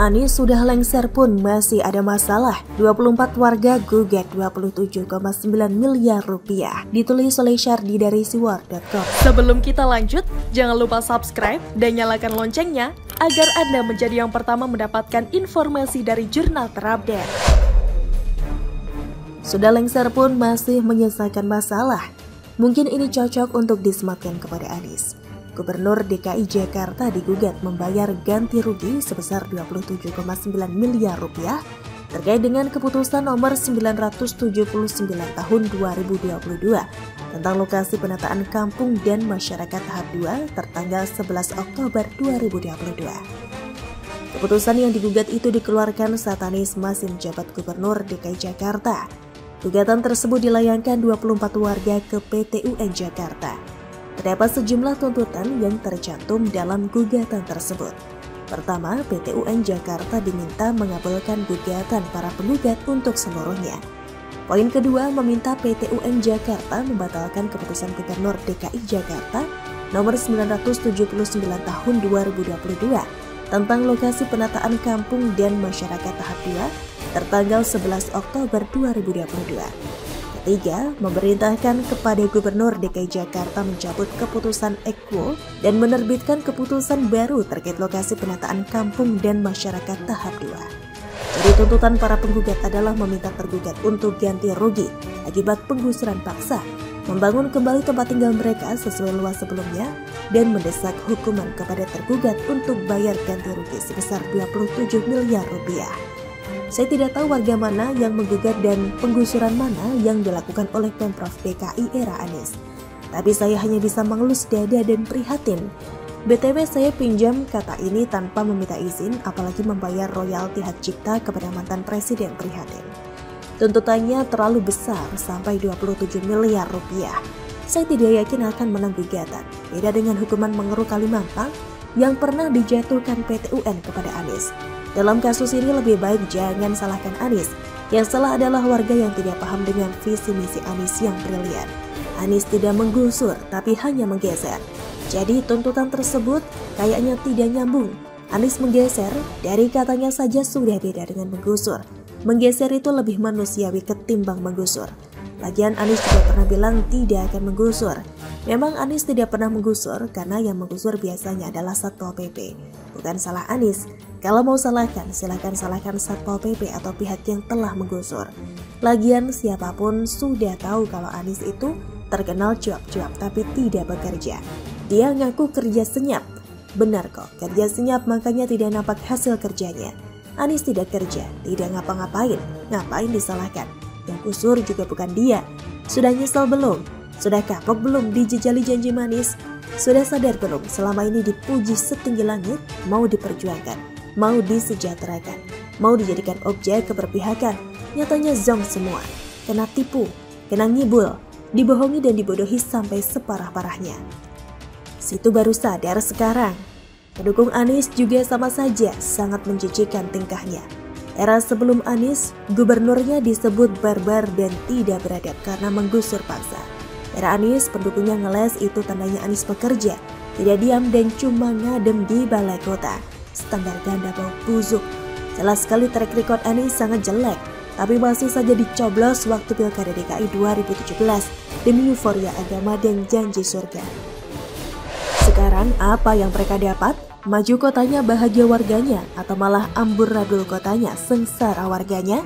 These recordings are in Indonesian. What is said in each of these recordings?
Anies sudah lengser pun masih ada masalah. 24 warga gugat 27,9 miliar rupiah. Ditulis oleh Syardi dari siwar.com. Sebelum kita lanjut, jangan lupa subscribe dan nyalakan loncengnya agar Anda menjadi yang pertama mendapatkan informasi dari jurnal terupdate. Sudah lengser pun masih menyisakan masalah. Mungkin ini cocok untuk disematkan kepada Anies. Gubernur DKI Jakarta digugat membayar ganti rugi sebesar 27,9 miliar rupiah terkait dengan keputusan nomor 979 tahun 2022 tentang lokasi penataan kampung dan masyarakat tahap 2 tertanggal 11 Oktober 2022. Keputusan yang digugat itu dikeluarkan saat Anies masih menjabat Gubernur DKI Jakarta. Gugatan tersebut dilayangkan 24 warga ke PT UN Jakarta. Terdapat sejumlah tuntutan yang tercantum dalam gugatan tersebut. Pertama, PT UN Jakarta diminta mengabulkan gugatan para penggugat untuk seluruhnya. Poin kedua, meminta PT UN Jakarta membatalkan keputusan Gubernur DKI Jakarta nomor 979 tahun 2022 tentang lokasi penataan kampung dan masyarakat tahap 2 tertanggal 11 Oktober 2022. Ketiga, memerintahkan kepada Gubernur DKI Jakarta mencabut keputusan Equo dan menerbitkan keputusan baru terkait lokasi penataan kampung dan masyarakat tahap 2. Jadi tuntutan para penggugat adalah meminta tergugat untuk ganti rugi akibat penggusuran paksa, membangun kembali tempat tinggal mereka sesuai luas sebelumnya, dan mendesak hukuman kepada tergugat untuk bayar ganti rugi sebesar 27 miliar rupiah. Saya tidak tahu warga mana yang menggugat dan penggusuran mana yang dilakukan oleh Pemprov DKI era Anies. Tapi saya hanya bisa mengelus dada dan prihatin. BTW saya pinjam kata ini tanpa meminta izin, apalagi membayar royalti hak cipta kepada mantan presiden, prihatin. Tuntutannya terlalu besar sampai 27 miliar rupiah. Saya tidak yakin akan menang gugatan. Beda dengan hukuman mengeruk Kalimampang yang pernah dijatuhkan PT UN kepada Anies. Dalam kasus ini lebih baik jangan salahkan Anies. Yang salah adalah warga yang tidak paham dengan visi misi Anies yang brilian. Anies tidak menggusur tapi hanya menggeser. Jadi tuntutan tersebut kayaknya tidak nyambung. Anies menggeser, dari katanya saja sudah beda dengan menggusur. Menggeser itu lebih manusiawi ketimbang menggusur. Lagian Anies juga pernah bilang tidak akan menggusur. Memang Anies tidak pernah menggusur karena yang menggusur biasanya adalah Satpol PP. Bukan salah Anies. Kalau mau salahkan, silakan salahkan Satpol PP atau pihak yang telah menggusur. Lagian siapapun sudah tahu kalau Anies itu terkenal cuap-cuap tapi tidak bekerja. Dia ngaku kerja senyap. Benar kok, kerja senyap makanya tidak nampak hasil kerjanya. Anies tidak kerja, tidak ngapa-ngapain. Ngapain disalahkan? Yang gusur juga bukan dia. Sudah nyesel belum? Sudah kapok belum dijejali janji manis? Sudah sadar belum selama ini dipuji setinggi langit, mau diperjuangkan, mau disejahterakan, mau dijadikan objek keberpihakan? Nyatanya zonk semua, kena tipu, kena ngibul, dibohongi dan dibodohi sampai separah-parahnya. Situ baru sadar sekarang. Pendukung Anies juga sama saja sangat menjijikan tingkahnya. Era sebelum Anies, gubernurnya disebut barbar dan tidak beradab karena menggusur paksa. Era Anies, pendukungnya ngeles, itu tandanya Anies bekerja, tidak diam dan cuma ngadem di balai kota. Standar ganda bau busuk. Jelas sekali track record Anies sangat jelek, tapi masih saja dicoblos waktu Pilkada DKI 2017 demi euforia agama dan janji surga. Sekarang apa yang mereka dapat? Maju kotanya bahagia warganya, atau malah amburadul kotanya sengsara warganya?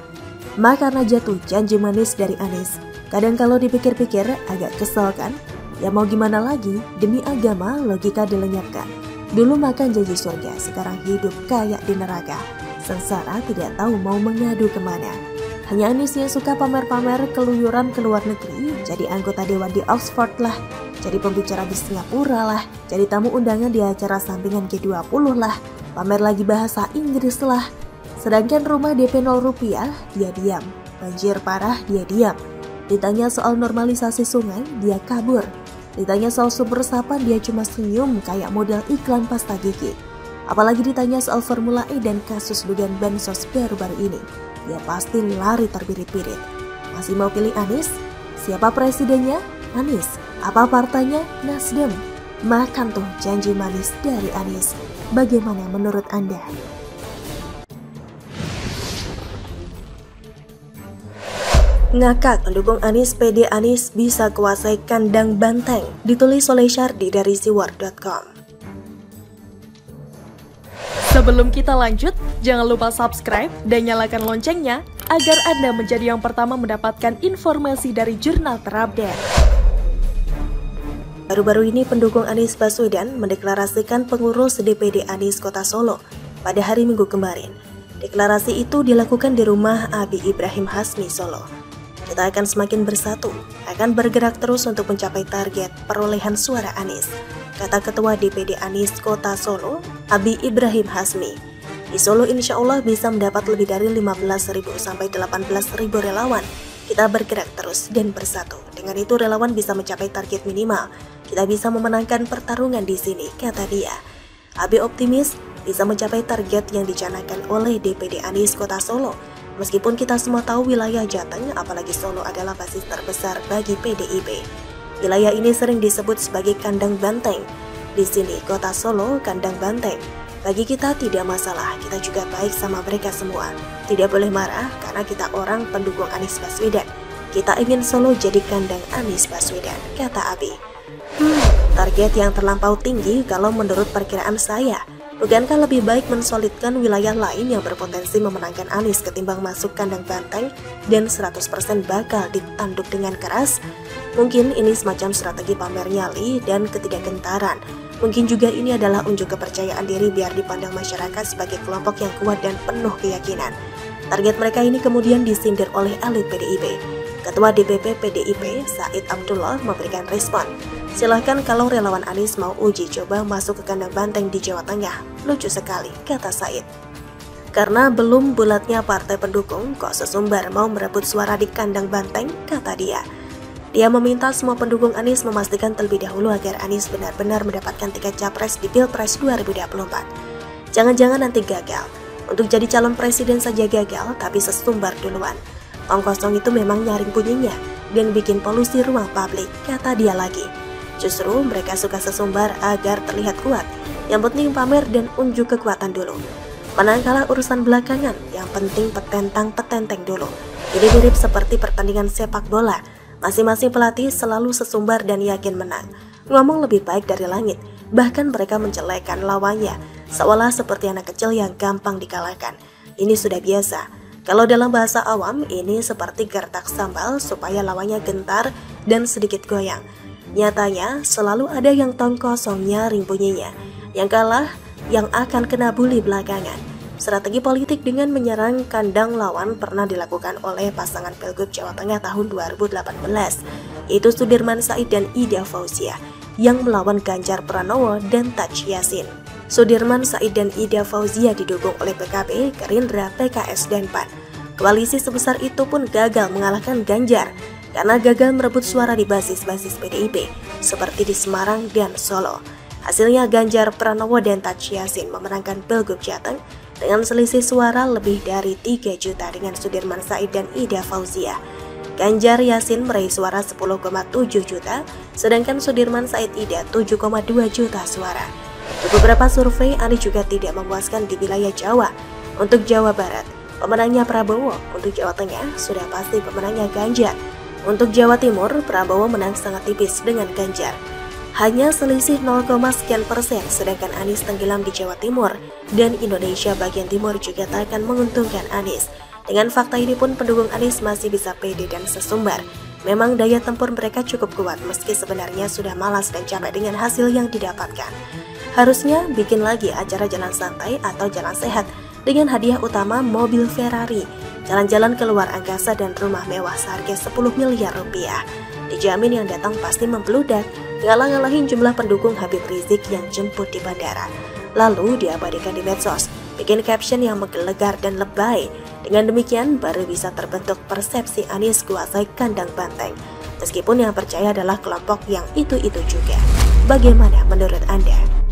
Karena jatuh janji manis dari Anies. Kadang kalau dipikir-pikir agak kesel kan? Ya mau gimana lagi, demi agama logika dilenyapkan. Dulu makan janji surga, sekarang hidup kayak di neraka. Sengsara tidak tahu mau mengadu kemana. Hanya Anies yang suka pamer-pamer keluyuran ke luar negeri, jadi anggota dewan di Oxford lah, jadi pembicara di Singapura lah, jadi tamu undangan di acara sampingan G20 lah, pamer lagi bahasa Inggris lah. Sedangkan rumah DP 0 rupiah, dia diam. Banjir parah, dia diam. Ditanya soal normalisasi sungai, dia kabur. Ditanya soal sumber resapan, dia cuma senyum kayak model iklan pasta gigi. Apalagi ditanya soal Formula E dan kasus dugaan bansos baru-baru ini, dia pasti lari terbirit-birit. Masih mau pilih Anies? Siapa presidennya? Anies. Apa partainya? Nasdem. Makan tuh janji manis dari Anies. Bagaimana menurut Anda? Ngakak pendukung Anies, PD Anies bisa kuasai kandang banteng, ditulis oleh Syardi dari siwar.com. Sebelum kita lanjut, jangan lupa subscribe dan nyalakan loncengnya agar Anda menjadi yang pertama mendapatkan informasi dari jurnal terupdate. Baru-baru ini pendukung Anies Baswedan mendeklarasikan pengurus DPD Anies Kota Solo pada hari Minggu kemarin. Deklarasi itu dilakukan di rumah Abi Ibrahim Hasmi, Solo. Kita akan semakin bersatu, akan bergerak terus untuk mencapai target perolehan suara Anies, kata Ketua DPD Anies Kota Solo, Abi Ibrahim Hasmi. Di Solo insya Allah bisa mendapat lebih dari 15.000 sampai 18.000 relawan. Kita bergerak terus dan bersatu. Dengan itu relawan bisa mencapai target minimal. Kita bisa memenangkan pertarungan di sini, kata dia. Abi optimis bisa mencapai target yang dicanangkan oleh DPD Anies Kota Solo. Meskipun kita semua tahu wilayah Jateng, apalagi Solo adalah basis terbesar bagi PDIP. Wilayah ini sering disebut sebagai kandang banteng. Di sini Kota Solo kandang banteng. Bagi kita tidak masalah, kita juga baik sama mereka semua. Tidak boleh marah karena kita orang pendukung Anies Baswedan. Kita ingin Solo jadi kandang Anies Baswedan, kata Abi. Target yang terlampau tinggi kalau menurut perkiraan saya. Bukankah lebih baik mensolidkan wilayah lain yang berpotensi memenangkan Anies ketimbang masuk kandang banteng dan 100% bakal ditanduk dengan keras? Mungkin ini semacam strategi pamer nyali dan ketidakgentaran. Mungkin juga ini adalah unjuk kepercayaan diri biar dipandang masyarakat sebagai kelompok yang kuat dan penuh keyakinan. Target mereka ini kemudian disindir oleh elit PDIP. Ketua DPP PDIP, Said Abdullah, memberikan respon. Silahkan kalau relawan Anies mau uji coba masuk ke kandang banteng di Jawa Tengah. Lucu sekali, kata Said. Karena belum bulatnya partai pendukung, kok sesumbar mau merebut suara di kandang banteng, kata dia. Dia meminta semua pendukung Anies memastikan terlebih dahulu agar Anies benar-benar mendapatkan tiket capres di Pilpres 2024. Jangan-jangan nanti gagal. Untuk jadi calon presiden saja gagal, tapi sesumbar duluan. Tong kosong itu memang nyaring bunyinya dan bikin polusi ruang publik, kata dia lagi. Justru mereka suka sesumbar agar terlihat kuat. Yang penting pamer dan unjuk kekuatan dulu. Menang kalah urusan belakangan, yang penting petentang-petenteng dulu. Jadi mirip seperti pertandingan sepak bola. Masing-masing pelatih selalu sesumbar dan yakin menang. Ngomong lebih baik dari langit. Bahkan mereka menjelekkan lawannya, seolah seperti anak kecil yang gampang dikalahkan. Ini sudah biasa. Kalau dalam bahasa awam, ini seperti gertak sambal supaya lawannya gentar dan sedikit goyang. Nyatanya, selalu ada yang tong kosong nyaring bunyinya. Yang kalah, yang akan kena bully belakangan. Strategi politik dengan menyerang kandang lawan pernah dilakukan oleh pasangan Pilgub Jawa Tengah tahun 2018. Itu Sudirman Said dan Ida Fauzia yang melawan Ganjar Pranowo dan Taj Yassin. Sudirman Said dan Ida Fauzia didukung oleh PKB, Gerindra, PKS, dan PAN. Koalisi sebesar itu pun gagal mengalahkan Ganjar karena gagal merebut suara di basis-basis PDIP seperti di Semarang dan Solo. Hasilnya Ganjar Pranowo dan Taj Yassin memenangkan Pilgub Jateng dengan selisih suara lebih dari 3 juta dengan Sudirman Said dan Ida Fauzia. Ganjar Yassin meraih suara 10,7 juta, sedangkan Sudirman Said Ida 7,2 juta suara. Di beberapa survei, Anies juga tidak memuaskan di wilayah Jawa. Untuk Jawa Barat, pemenangnya Prabowo. Untuk Jawa Tengah, sudah pasti pemenangnya Ganjar. Untuk Jawa Timur, Prabowo menang sangat tipis dengan Ganjar. Hanya selisih 0, sekian persen, sedangkan Anies tenggelam di Jawa Timur. Dan Indonesia bagian timur juga tak akan menguntungkan Anies. Dengan fakta ini pun pendukung Anies masih bisa pede dan sesumbar. Memang daya tempur mereka cukup kuat meski sebenarnya sudah malas dan capek dengan hasil yang didapatkan. Harusnya bikin lagi acara jalan santai atau jalan sehat dengan hadiah utama mobil Ferrari, jalan-jalan keluar angkasa dan rumah mewah seharga 10 miliar rupiah. Dijamin yang datang pasti membludak, ngalah-ngalahin jumlah pendukung Habib Rizik yang jemput di bandara. Lalu diabadikan di medsos, bikin caption yang menggelegar dan lebay. Dengan demikian baru bisa terbentuk persepsi Anies kuasai kandang banteng. Meskipun yang percaya adalah kelompok yang itu-itu juga. Bagaimana menurut Anda?